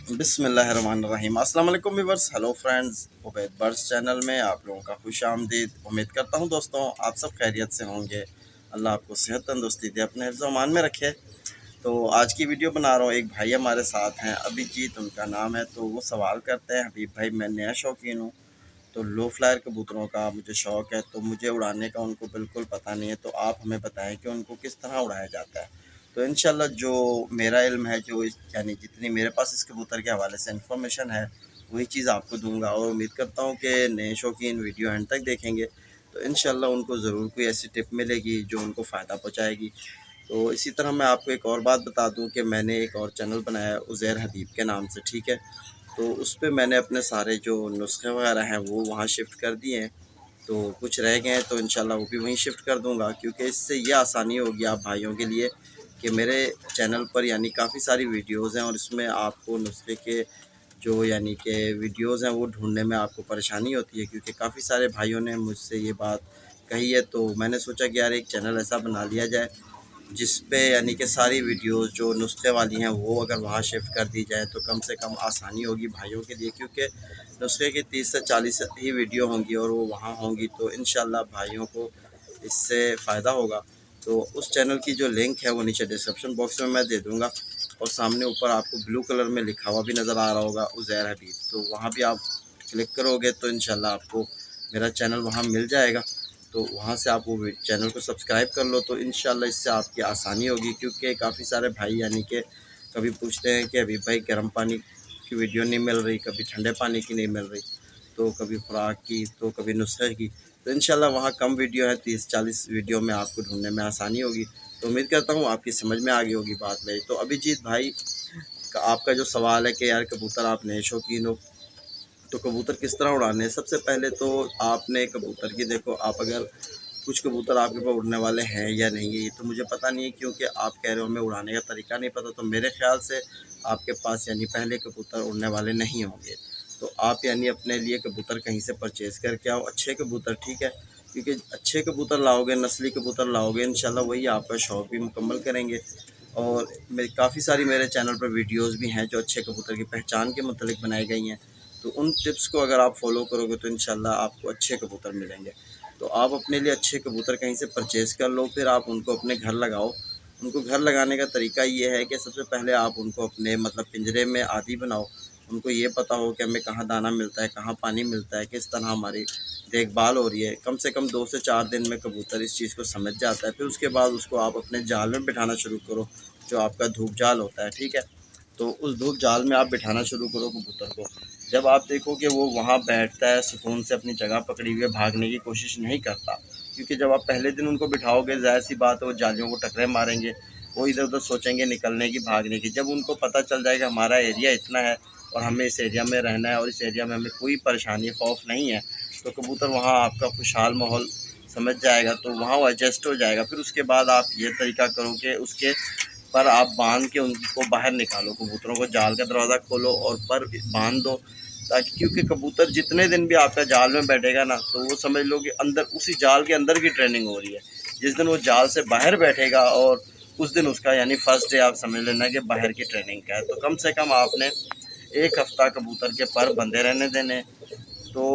बिस्मिल्लाहिर्रहमानिर्रहीम। अस्सलाम वालेकुम viewers, hello friends, Ubaid birds channel में आप लोगों का खुशामदीद। उम्मीद करता हूँ दोस्तों आप सब खैरियत से होंगे। अल्लाह आपको सेहत तंदुरुस्ती दे, अपने हिफ्ज़ अमान में रखे। तो आज की वीडियो बना रहा हूँ, एक भाई हमारे साथ हैं, अभिजीत उनका नाम है। तो वो सवाल करते हैं, हबीब भाई मैं नया शौकीन हूँ, तो लो फ्लायर कबूतरों का मुझे शौक़ है, तो मुझे उड़ाने का उनको बिल्कुल पता नहीं है, तो आप हमें बताएं कि उनको किस तरह उड़ाया जाता है। तो इंशाल्लाह जो मेरा इल्म है, जो यानी जितनी मेरे पास इस कबूतर के हवाले से इन्फॉर्मेशन है, वही चीज़ आपको दूंगा। और उम्मीद करता हूँ कि नए शौकीन वीडियो एंड तक देखेंगे तो इंशाल्लाह उनको ज़रूर कोई ऐसी टिप मिलेगी जो उनको फ़ायदा पहुँचाएगी। तो इसी तरह मैं आपको एक और बात बता दूं कि मैंने एक और चैनल बनाया है उज़ैर हबीब के नाम से, ठीक है। तो उस पे मैंने अपने सारे जो नुस्खे वगैरह हैं वो वहाँ शिफ्ट कर दिए हैं। तो कुछ रह गए हैं तो इंशाल्लाह वो भी वहीं शिफ्ट कर दूंगा, क्योंकि इससे ये आसानी होगी आप भाइयों के लिए कि मेरे चैनल पर यानी काफ़ी सारी वीडियोज़ हैं और इसमें आपको नुस्खे के जो यानी कि वीडियोज़ हैं वो ढूंढने में आपको परेशानी होती है, क्योंकि काफ़ी सारे भाइयों ने मुझसे ये बात कही है। तो मैंने सोचा कि यार एक चैनल ऐसा बना लिया जाए जिस पे यानी कि सारी वीडियोज़ जो नुस्खे वाली हैं वो अगर वहाँ शिफ्ट कर दी जाए तो कम से कम आसानी होगी भाइयों के लिए, क्योंकि नुस्खे की 30 से 40 ही वीडियो होंगी और वो वहाँ होंगी। तो इंशाल्लाह भाइयों को इससे फ़ायदा होगा। तो उस चैनल की जो लिंक है वो नीचे डिस्क्रिप्शन बॉक्स में मैं दे दूँगा, और सामने ऊपर आपको ब्लू कलर में लिखा हुआ भी नज़र आ रहा होगा उज़ैर हबीब। तो वहाँ भी आप क्लिक करोगे तो इंशाल्लाह आपको मेरा चैनल वहाँ मिल जाएगा। तो वहाँ से आप वो चैनल को सब्सक्राइब कर लो, तो इंशाल्लाह इससे आपकी आसानी होगी। क्योंकि काफ़ी सारे भाई यानी कि कभी पूछते हैं कि अभी भाई गर्म पानी की वीडियो नहीं मिल रही, कभी ठंडे पानी की नहीं मिल रही, तो कभी खुराक की, तो कभी नुस्खे की। तो इंशाल्लाह वहाँ कम वीडियो है, 30-40 वीडियो में आपको ढूंढने में आसानी होगी। तो उम्मीद करता हूँ आपकी समझ में आ गई होगी बात मेरी। तो अभिजीत भाई आपका जो सवाल है कि यार कबूतर आप नए शौकीन हो, तो कबूतर किस तरह उड़ाने हैं। सबसे पहले तो आपने कबूतर की देखो, आप अगर कुछ कबूतर आपके पास उड़ने वाले हैं या नहीं है ये तो मुझे पता नहीं है, क्योंकि आप कह रहे हो हमें उड़ाने का तरीका नहीं पता। तो मेरे ख्याल से आपके पास यानी पहले कबूतर उड़ने वाले नहीं होंगे। तो आप यानी अपने लिए कबूतर कहीं से परचेज़ करके आओ, अच्छे कबूतर, ठीक है। क्योंकि अच्छे कबूतर लाओगे, नस्ली कबूतर लाओगे, इंशाल्लाह वही आपका शौक़ भी मुकम्मल करेंगे। और मेरी काफ़ी सारी मेरे चैनल पर वीडियोज़ भी हैं जो अच्छे कबूतर की पहचान के मतलब बनाई गई हैं। तो उन टिप्स को अगर आप फॉलो करोगे तो इंशाल्लाह आपको अच्छे कबूतर मिलेंगे। तो आप अपने लिए अच्छे कबूतर कहीं से परचेज़ कर लो, फिर आप उनको अपने घर लगाओ। उनको घर लगाने का तरीका ये है कि सबसे पहले आप उनको अपने मतलब पिंजरे में आदी बनाओ। उनको ये पता हो कि हमें कहाँ दाना मिलता है, कहाँ पानी मिलता है, किस तरह हमारी देखभाल हो रही है। कम से कम 2 से 4 दिन में कबूतर इस चीज़ को समझ जाता है। फिर उसके बाद उसको आप अपने जाल में बिठाना शुरू करो, जो आपका धूप जाल होता है, ठीक है। तो उस धूप जाल में आप बिठाना शुरू करो कबूतर को। जब आप देखो कि वो वहाँ बैठता है सुकून से अपनी जगह पकड़ी हुई, भागने की कोशिश नहीं करता, क्योंकि जब आप पहले दिन उनको बिठाओगे ज़ाहिर सी बात है वो जालियों को टकरे मारेंगे, वो इधर उधर सोचेंगे निकलने की, भागने की। जब उनको पता चल जाएगा हमारा एरिया इतना है और हमें इस एरिया में रहना है और इस एरिया में हमें कोई परेशानी खौफ नहीं है, तो कबूतर वहाँ आपका खुशहाल माहौल समझ जाएगा, तो वहाँ वो एडजस्ट हो जाएगा। फिर उसके बाद आप ये तरीका करो कि उसके पर आप बांध के उनको बाहर निकालो, कबूतरों को जाल का दरवाज़ा खोलो और पर बांध दो, ताकि क्योंकि कबूतर जितने दिन भी आपका जाल में बैठेगा ना, तो वो समझ लो कि अंदर उसी जाल के अंदर की ट्रेनिंग हो रही है। जिस दिन वो जाल से बाहर बैठेगा और उस दिन उसका यानी फर्स्ट डे आप समझ लेना कि बाहर की ट्रेनिंग का है। तो कम से कम आपने 1 हफ़्ता कबूतर के पर बंधे रहने देने। तो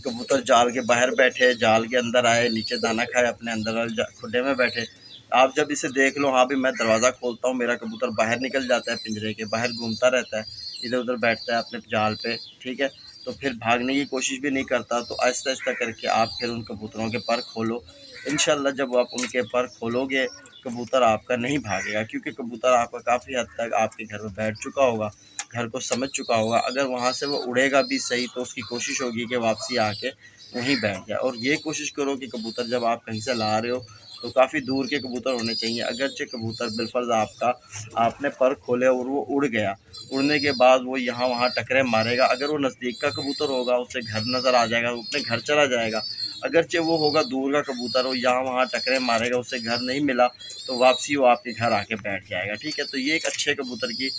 कबूतर जाल के बाहर बैठे, जाल के अंदर आए, नीचे दाना खाए, अपने अंदर वाले खुड्डे में बैठे। आप जब इसे देख लो, हाँ भी मैं दरवाज़ा खोलता हूँ, मेरा कबूतर बाहर निकल जाता है, पिंजरे के बाहर घूमता रहता है, इधर उधर बैठता है अपने जाल पे, ठीक है। तो फिर भागने की कोशिश भी नहीं करता। तो आहिस्ता आहिस्ता करके आप फिर उन कबूतरों के पर खोलो। इंशाल्लाह जब आप उनके पर खोलोगे, कबूतर आपका नहीं भागेगा, क्योंकि कबूतर आपका काफ़ी हद तक आपके घर में बैठ चुका होगा, घर को समझ चुका होगा। अगर वहाँ से वो उड़ेगा भी सही तो उसकी कोशिश होगी कि वापसी आके वहीं बैठ जाए। और ये कोशिश करो कि कबूतर जब आप कहीं से ला रहे हो तो काफ़ी दूर के कबूतर होने चाहिए। अगरचे कबूतर बिलफर्ज आपका आपने पर खोले और वो उड़ गया, उड़ने के बाद वो यहाँ वहाँ टकरे मारेगा। अगर वो नज़दीक का कबूतर होगा उसे घर नज़र आ जाएगा, वो अपने घर चला जाएगा। अगरचे वो होगा दूर का कबूतर, वो यहाँ वहाँ टकरे मारेगा, उसे घर नहीं मिला तो वापसी वो आपके घर आके बैठ जाएगा, ठीक है। तो ये एक अच्छे कबूतर की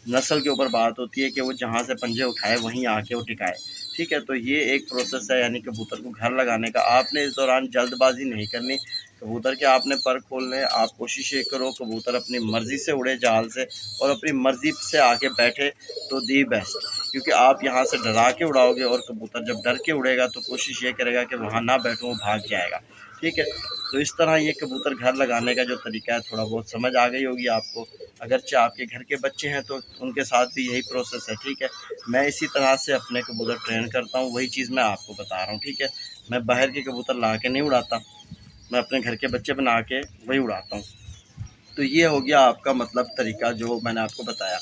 नस्ल के ऊपर बात होती है कि वो जहाँ से पंजे उठाए वहीं आके वो टिकाए। ठीक है। तो ये एक प्रोसेस है यानी कबूतर को घर लगाने का। आपने इस दौरान जल्दबाजी नहीं करनी। कबूतर के आपने पर खोलने, आप कोशिश ये करो कबूतर अपनी मर्ज़ी से उड़े जाल से और अपनी मर्ज़ी से आके बैठे तो दी बेस्ट, क्योंकि आप यहाँ से डरा के उड़ाओगे और कबूतर जब डर के उड़ेगा तो कोशिश ये करेगा कि वहाँ ना बैठूँ, वो भाग जाएगा। ठीक है। तो इस तरह ये कबूतर घर लगाने का जो तरीका है थोड़ा बहुत समझ आ गई होगी आपको। अगरचे आपके घर के बच्चे हैं तो उनके साथ भी यही प्रोसेस है। ठीक है। मैं इसी तरह से अपने कबूतर ट्रेन करता हूँ, वही चीज़ मैं आपको बता रहा हूँ। ठीक है। मैं बाहर के कबूतर ला के नहीं उड़ाता, मैं अपने घर के बच्चे बना के वही उड़ाता हूँ। तो ये हो गया आपका मतलब तरीका जो मैंने आपको बताया।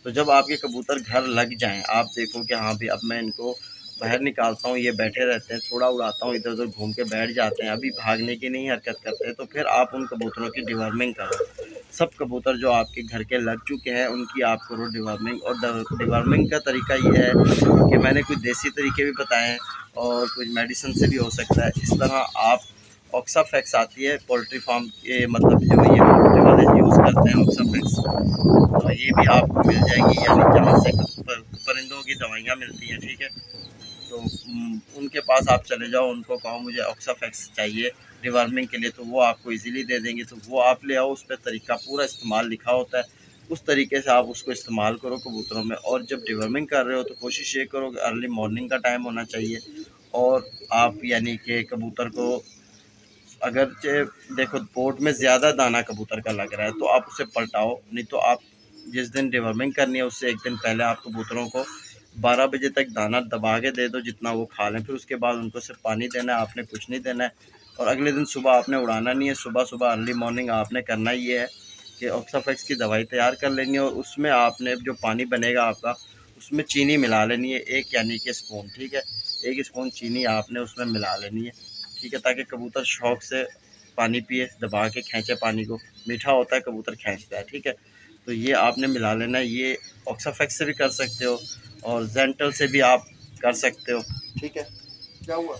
तो जब आपके कबूतर घर लग जाएँ, आप देखो कि हाँ भाई अब मैं इनको बाहर निकालता हूँ, ये बैठे रहते हैं, थोड़ा उड़ाता हूँ, इधर उधर घूम के बैठ जाते हैं, अभी भागने की नहीं हरकत करते, तो फिर आप उन कबूतरों की डिवर्मिंग करो। सब कबूतर जो आपके घर के लग चुके हैं उनकी आप करो डिवर्मिंग। और डिवर्मिंग का तरीका ये है कि मैंने कुछ देसी तरीके भी बताए हैं और कुछ मेडिसिन से भी हो सकता है। इस तरह आप ऑक्साफैक्स आती है पोल्ट्री फार्म के, मतलब जो ये पोल्ट्री वाले यूज़ करते हैं ऑक्साफैक्स, तो ये भी आपको मिल जाएगी, यानी जहाँ से परिंदों की दवाइयाँ मिलती हैं। ठीक है। तो उनके पास आप चले जाओ, उनको कहो मुझे ऑक्साफैक्स चाहिए डिवर्मिंग के लिए, तो वो आपको इजीली दे देंगे। तो वो आप ले आओ, उस पर तरीका पूरा इस्तेमाल लिखा होता है, उस तरीके से आप उसको इस्तेमाल करो कबूतरों में। और जब डिवर्मिंग कर रहे हो तो कोशिश ये करो कि अर्ली मॉर्निंग का टाइम होना चाहिए। और आप यानी कि कबूतर को अगर देखो पोर्ट में ज़्यादा दाना कबूतर का लग रहा है तो आप उसे पलटाओ, नहीं तो आप जिस दिन डिवर्मिंग करनी है उससे एक दिन पहले आप कबूतरों को 12 बजे तक दाना दबा के दे दो जितना वो खा लें। फिर उसके बाद उनको सिर्फ पानी देना है, आपने कुछ नहीं देना है। और अगले दिन सुबह आपने उड़ाना नहीं है, सुबह सुबह अर्ली मॉर्निंग आपने करना ये है कि ऑक्साफैक्स की दवाई तैयार कर लेनी है और उसमें आपने जो पानी बनेगा आपका उसमें चीनी मिला लेनी है, एक यानी कि स्पून। ठीक है। 1 स्पून चीनी आपने उसमें मिला लेनी है। ठीक है। ताकि कबूतर शौक़ से पानी पिए, दबा के खींचे पानी को, मीठा होता है कबूतर खींचता है। ठीक है। तो ये आपने मिला लेना है। ये ऑक्साफैक्स से भी कर सकते हो और जेंटल से भी आप कर सकते हो। ठीक है। क्या हुआ?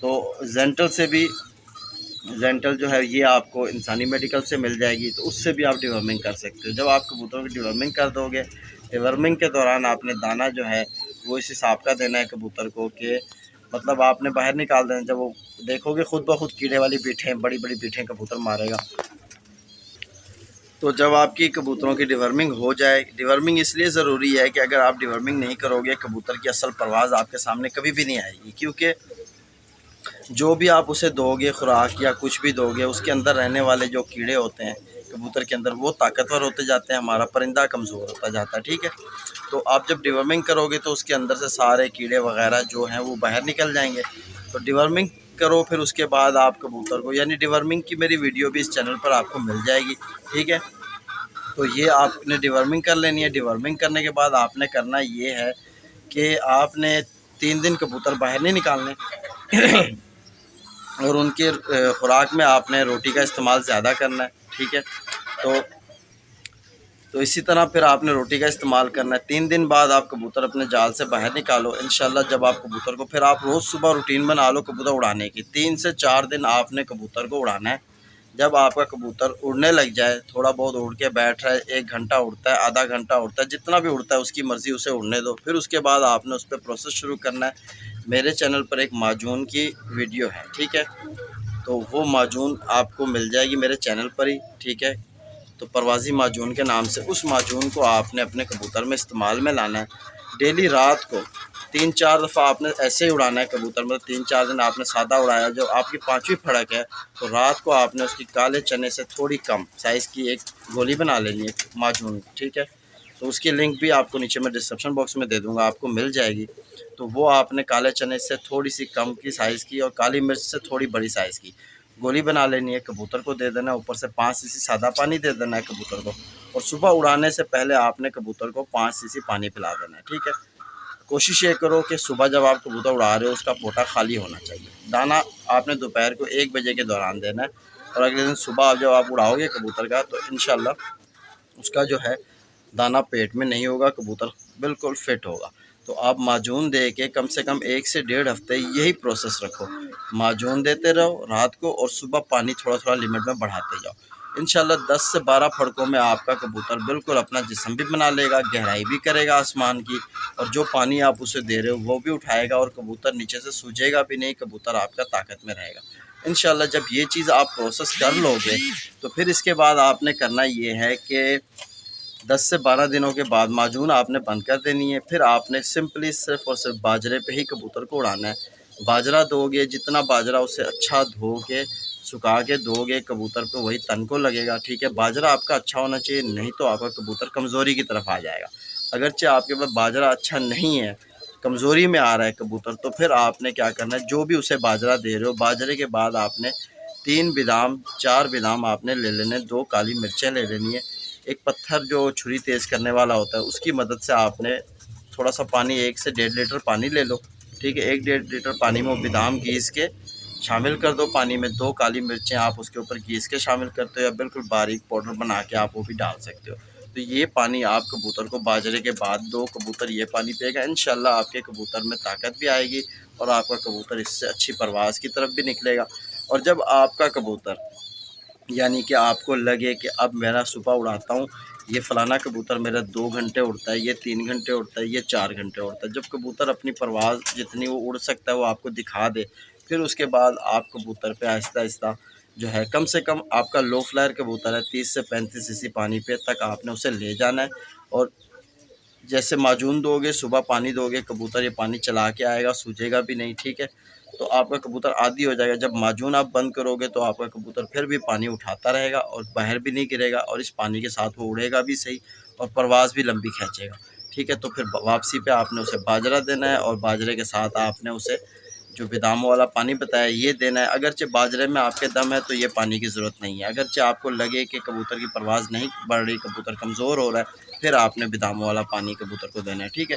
तो जेंटल जो है ये आपको इंसानी मेडिकल से मिल जाएगी, तो उससे भी आप डिवर्मिंग कर सकते हो। जब आप कबूतरों की डिवर्मिंग कर दोगे, डिवर्मिंग के दौरान आपने दाना जो है वो इस हिसाब का देना है कबूतर को कि मतलब आपने बाहर निकाल देना। जब वो देखोगे खुद ब खुद कीड़े वाली पीठें, बड़ी बड़ी पीठें कबूतर मारेगा। तो जब आपकी कबूतरों की डिवर्मिंग हो जाए, डिवर्मिंग इसलिए ज़रूरी है कि अगर आप डिवर्मिंग नहीं करोगे कबूतर की असल परवाज़ आपके सामने कभी भी नहीं आएगी, क्योंकि जो भी आप उसे दोगे खुराक या कुछ भी दोगे उसके अंदर रहने वाले जो कीड़े होते हैं कबूतर के अंदर वो ताकतवर होते जाते हैं, हमारा परिंदा कमज़ोर होता जाता है। ठीक है। तो आप जब डिवर्मिंग करोगे तो उसके अंदर से सारे कीड़े वगैरह जो हैं वो बाहर निकल जाएंगे। तो डिवर्मिंग करो, फिर उसके बाद आप कबूतर को, यानी डिवर्मिंग की मेरी वीडियो भी इस चैनल पर आपको मिल जाएगी। ठीक है। तो ये आपने डिवर्मिंग कर लेनी है। डिवर्मिंग करने के बाद आपने करना ये है कि आपने 3 दिन कबूतर बाहर नहीं निकालने और उनके खुराक में आपने रोटी का इस्तेमाल ज़्यादा करना है। ठीक है। तो इसी तरह फिर आपने रोटी का इस्तेमाल करना है। 3 दिन बाद आप कबूतर अपने जाल से बाहर निकालो। इंशाल्लाह जब आप कबूतर को, फिर आप रोज़ सुबह रूटीन बना लो कबूतर उड़ाने की। 3 से 4 दिन आपने कबूतर को उड़ाना है। जब आपका कबूतर उड़ने लग जाए, थोड़ा बहुत उड़ के बैठ रहा है, 1 घंटा उड़ता है, आधा घंटा उड़ता है, जितना भी उड़ता है उसकी मर्ज़ी, उसे उड़ने दो। फिर उसके बाद आपने उस पर प्रोसेस शुरू करना है। मेरे चैनल पर एक माजून की वीडियो है। ठीक है। तो वो माजून आपको मिल जाएगी मेरे चैनल पर ही। ठीक है। तो परवाज़ी माजून के नाम से उस माजून को आपने अपने कबूतर में इस्तेमाल में लाना है। डेली रात को 3-4 दफ़ा आपने ऐसे ही उड़ाना है कबूतर, मतलब 3-4 दिन आपने सादा उड़ाया, जो आपकी 5वीं फड़क है तो रात को आपने उसकी काले चने से थोड़ी कम साइज़ की एक गोली बना लेनी है माजून। ठीक है। तो उसकी लिंक भी आपको नीचे मैं डिस्क्रिप्शन बॉक्स में दे दूँगा, आपको मिल जाएगी। तो वो आपने काले चने से थोड़ी सी कम की साइज़ की और काली मिर्च से थोड़ी बड़ी साइज़ की गोली बना लेनी है, कबूतर को दे देना है। ऊपर से 5 सीसी सादा पानी दे देना है कबूतर को, और सुबह उड़ाने से पहले आपने कबूतर को 5 सीसी पानी पिला देना है। ठीक है। कोशिश ये करो कि सुबह जब आप कबूतर उड़ा रहे हो उसका पोटा खाली होना चाहिए। दाना आपने दोपहर को 1 बजे के दौरान देना है, और अगले दिन सुबह जब आप उड़ाओगे कबूतर का तो इंशाल्लाह उसका जो है दाना पेट में नहीं होगा, कबूतर बिल्कुल फिट होगा। तो आप माजून दे के कम से कम 1 से 1.5 हफ्ते यही प्रोसेस रखो। माजून देते रहो रात को, और सुबह पानी थोड़ा थोड़ा लिमिट में बढ़ाते जाओ। इंशाल्लाह 10 से 12 फड़कों में आपका कबूतर बिल्कुल अपना जिस्म भी बना लेगा, गहराई भी करेगा आसमान की, और जो पानी आप उसे दे रहे हो वो भी उठाएगा और कबूतर नीचे से सूझेगा भी नहीं, कबूतर आपका ताकत में रहेगा। इंशाल्लाह जब ये चीज़ आप प्रोसेस कर लोगे तो फिर इसके बाद आपने करना ये है कि 10 से 12 दिनों के बाद माजून आपने बंद कर देनी है। फिर आपने सिंपली सिर्फ़ और सिर्फ बाजरे पे ही कबूतर को उड़ाना है। बाजरा दोगे, जितना बाजरा उसे अच्छा धो के सुखा के दोगे, कबूतर पे वही तन को लगेगा, ठीक है। बाजरा आपका अच्छा होना चाहिए, नहीं तो आपका कबूतर कमज़ोरी की तरफ आ जाएगा। अगरचे आपके पास बाजरा अच्छा नहीं है, कमज़ोरी में आ रहा है कबूतर, तो फिर आपने क्या करना है, जो भी उसे बाजरा दे रहे हो, बाजरे के बाद आपने 3 बादाम 4 बादाम आपने ले लेने, 2 काली मिर्चें ले लेनी है, एक पत्थर जो छुरी तेज़ करने वाला होता है उसकी मदद से आपने थोड़ा सा पानी, 1 से 1.5 लीटर पानी ले लो, ठीक है। 1-1.5 लीटर पानी में बादाम घीस के शामिल कर दो पानी में, 2 काली मिर्चें आप उसके ऊपर घीस के शामिल करते हो, या बिल्कुल बारीक पाउडर बना के आप वो भी डाल सकते हो। तो ये पानी आप कबूतर को बाजरे के बाद दो, कबूतर ये पानी पिएगा, इंशाल्लाह आपके कबूतर में ताकत भी आएगी और आपका कबूतर इससे अच्छी परवाज़ की तरफ भी निकलेगा। और जब आपका कबूतर, यानी कि आपको लगे कि अब मेरा सुबह उड़ाता हूँ, ये फ़लाना कबूतर मेरा 2 घंटे उड़ता है, ये 3 घंटे उड़ता है, ये 4 घंटे उड़ता है, जब कबूतर अपनी परवाज़ जितनी वो उड़ सकता है वो आपको दिखा दे, फिर उसके बाद आप कबूतर पे आहिस्ता-आहिस्ता जो है, कम से कम आपका लो फ्लायर कबूतर है, 30 से 35 सीसी पानी पे तक आपने उसे ले जाना है। और जैसे माजून दोगे, सुबह पानी दोगे, कबूतर ये पानी चला के आएगा, सूझेगा भी नहीं, ठीक है। तो आपका कबूतर आदी हो जाएगा। जब माजून आप बंद करोगे तो आपका कबूतर फिर भी पानी उठाता रहेगा और बाहर भी नहीं गिरेगा, और इस पानी के साथ वो उड़ेगा भी सही और परवाज़ भी लंबी खींचेगा, ठीक है। तो फिर वापसी पे आपने उसे बाजरा देना है, और बाजरे के साथ आपने उसे जो बादामों वाला पानी बताया ये देना है। अगरचे बाजरे में आपके दम है तो ये पानी की ज़रूरत नहीं है। अगरचे आपको लगे कि कबूतर की परवाज़ नहीं बढ़ रही, कबूतर कमज़ोर हो रहा है, फिर आपने बादामों वाला पानी कबूतर को देना है, ठीक है।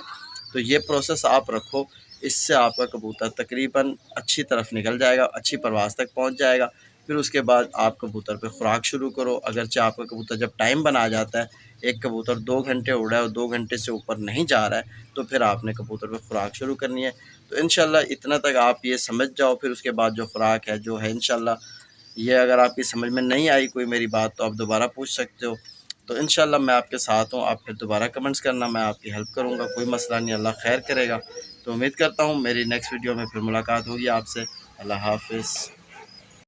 तो ये प्रोसेस आप रखो, इससे आपका कबूतर तकरीबन अच्छी तरफ निकल जाएगा, अच्छी परवाज़ तक पहुंच जाएगा। फिर उसके बाद आप कबूतर पे खुराक शुरू करो। अगरचे आपका कबूतर जब टाइम बना जाता है, एक कबूतर 2 घंटे उड़ रहा है और 2 घंटे से ऊपर नहीं जा रहा है, तो फिर आपने कबूतर पे खुराक शुरू करनी है। तो इंशाल्लाह इतना तक आप ये समझ जाओ, फिर उसके बाद जो खुराक है जो है इंशाल्लाह, ये अगर आपकी समझ में नहीं आई कोई मेरी बात तो आप दोबारा पूछ सकते हो। तो इंशाल्लाह मैं आपके साथ हूँ, आप फिर दोबारा कमेंट्स करना, मैं आपकी हेल्प करूँगा, कोई मसला नहीं, अल्लाह खैर करेगा। तो उम्मीद करता हूँ मेरी नेक्स्ट वीडियो में फिर मुलाकात होगी आपसे। अल्लाह हाफ़िज़।